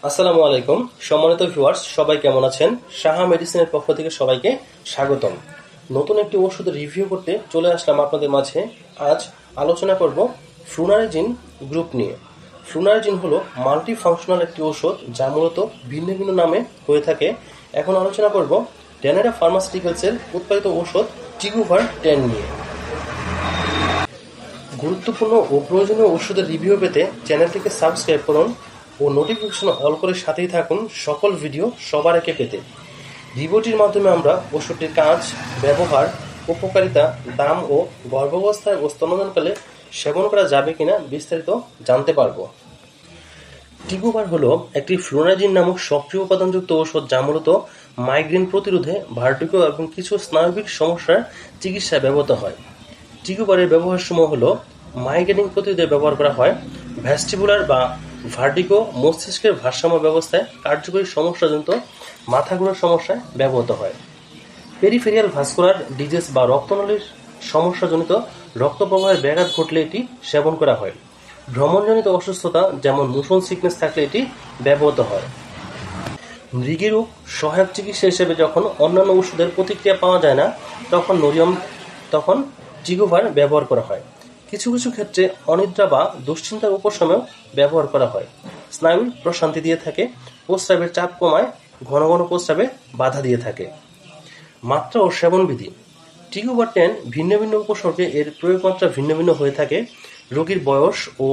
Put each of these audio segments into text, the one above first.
আসসালামু আলাইকুম সম্মানিত ভিউয়ার্স, সবাই কেমন আছেন? সাহা মেডিসিনের পক্ষ থেকে সবাইকে স্বাগতম। নতুন একটি ওষুধ রিভিউ করতে চলে আসলাম আপনাদের মাঝে। আজ আলোচনা করব ফ্লুনারিজিন গ্রুপ নিয়ে। ফ্লুনারিজিন হলো মাল্টি ফাংশনাল একটি ওষুধ যা মূলত ভিন্ন ভিন্ন নামে হয়ে থাকে। এখন আলোচনা করব ড্যানেরা ফার্মাসিউটিক্যালসের উৎপাদিত ওষুধ টিগুভার 10 নিয়ে। গুরুত্বপূর্ণ ও প্রয়োজনীয় ওষুধের রিভিউ পেতে চ্যানেলটিকে সাবস্ক্রাইব করুন ও নোটিফিকেশন অল করে সাথেই থাকুন সকল ভিডিও সবার আগে পেতে। রিভিউটির মাধ্যমে আমরা ওষুধটির কাজ, ব্যবহার, উপকারিতা, দাম ও গর্ভাবস্থায় ও স্তন্যদানকালে সেবন করা যাবে কিনা বিস্তারিত জানতে পারব। টিগুভার হলো একটি ফ্লুনারিজিন নামক সক্রিয় উপাদানযুক্ত ওষুধ যা মূলত মাইগ্রেন প্রতিরোধে, ভার্টিগো এবং কিছু স্নায়বিক সমস্যার চিকিৎসায় ব্যবহৃত হয়। টিগুভারের ব্যবহারসমূহ হলো মাইগ্রেন প্রতিরোধে ব্যবহার করা হয়, ভেস্টিবুলার বা ভার্টিগো, মস্তিষ্কের ভারসাম্য ব্যবস্থায় কার্যকরী সমস্যাজনিত মাথা ঘোরার সমস্যায় ব্যবহৃত হয়। পেরিফেরিয়াল ভাস্কুলার ডিজিজ বা রক্তনালীর সমস্যাজনিত রক্ত প্রবাহের ব্যাঘাত ঘটলে এটি সেবন করা হয়। ভ্রমণজনিত অসুস্থতা যেমন মোশন সিকনেস থাকলে এটি ব্যবহৃত হয়। মৃগীরোগ সহায়ক চিকিৎসা হিসেবে যখন অন্যান্য ওষুধের প্রতিক্রিয়া পাওয়া যায় না তখন টিগুভার ব্যবহার করা হয়। কিছু কিছু ক্ষেত্রে অনিদ্রা বা দুশ্চিন্তার উপশমেও ব্যবহার করা হয়। স্নায়ুর প্রশান্তি দিয়ে থাকে, প্রস্রাবের চাপ কমায়, ঘন ঘন প্রস্রাবে বাধা দিয়ে থাকে। মাত্রা ও সেবনবিধি। টিগুভার 10 ভিন্ন ভিন্ন উপসর্গে এর প্রয়োগ মাত্রা ভিন্ন ভিন্ন হয়ে থাকে। রোগীর বয়স ও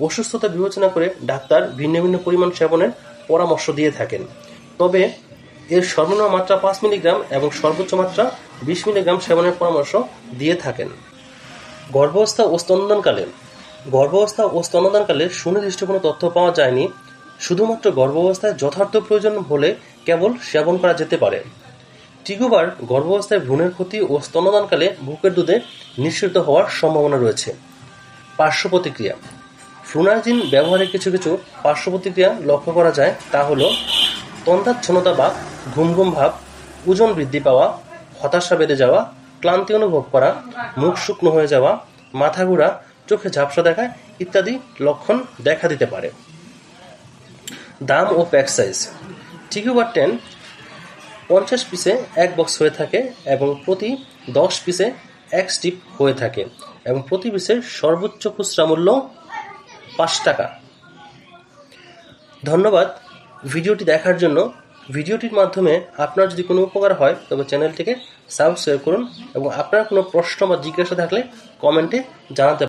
অসুস্থতা বিবেচনা করে ডাক্তার ভিন্ন ভিন্ন পরিমাণ সেবনের পরামর্শ দিয়ে থাকেন। তবে এর সর্বনিম্ন মাত্রা 5 মিলিগ্রাম এবং সর্বোচ্চ মাত্রা 20 মিলিগ্রাম সেবনের পরামর্শ দিয়ে থাকেন। গর্ভাবস্থা ও স্তন্যদানকালে সুনির্দিষ্ট কোনো তথ্য পাওয়া যায়নি। শুধুমাত্র গর্ভাবস্থায় যথার্থ প্রয়োজন হলে কেবল সেবন করা যেতে পারে। টিগুভার গর্ভাবস্থায় ভ্রূণের ক্ষতি ও স্তন্যদানকালে বুকের দুধে নিঃসৃত হওয়ার সম্ভাবনা রয়েছে। পার্শ্ব প্রতিক্রিয়া। ফ্লুনারিজিন ব্যবহারে কিছু কিছু পার্শ্ব প্রতিক্রিয়া লক্ষ্য করা যায়। তা হলো তন্দ্রাচ্ছন্নতা বা ঘুম ঘুম ভাব, ওজন বৃদ্ধি পাওয়া, হতাশা বেড়ে যাওয়া, ক্লান্তি অনুভব করা, মুখ শুকনো হয়ে যাওয়া, মাথা ঘোরা, চোখে ঝাপসা দেখা ইত্যাদি লক্ষণ দেখা দিতে পারে। দাম ও প্যাক সাইজ। টিগুভার 10 50 পিসে 1 বক্স হয়ে থাকে এবং প্রতি 10 পিসে 1 স্ট্রিপ হয়ে থাকে এবং প্রতি পিসের সর্বোচ্চ খুচরা মূল্য 5 টাকা। ধন্যবাদ ভিডিওটি দেখার জন্য। ভিডিওটির মাধ্যমে আপনার যদি কোনো উপকার হয় তবে চ্যানেলটিকে সাবস্ক্রাইব করুন এবং আপনার কোনো প্রশ্ন বা জিজ্ঞাসা থাকলে কমেন্টে জানাতে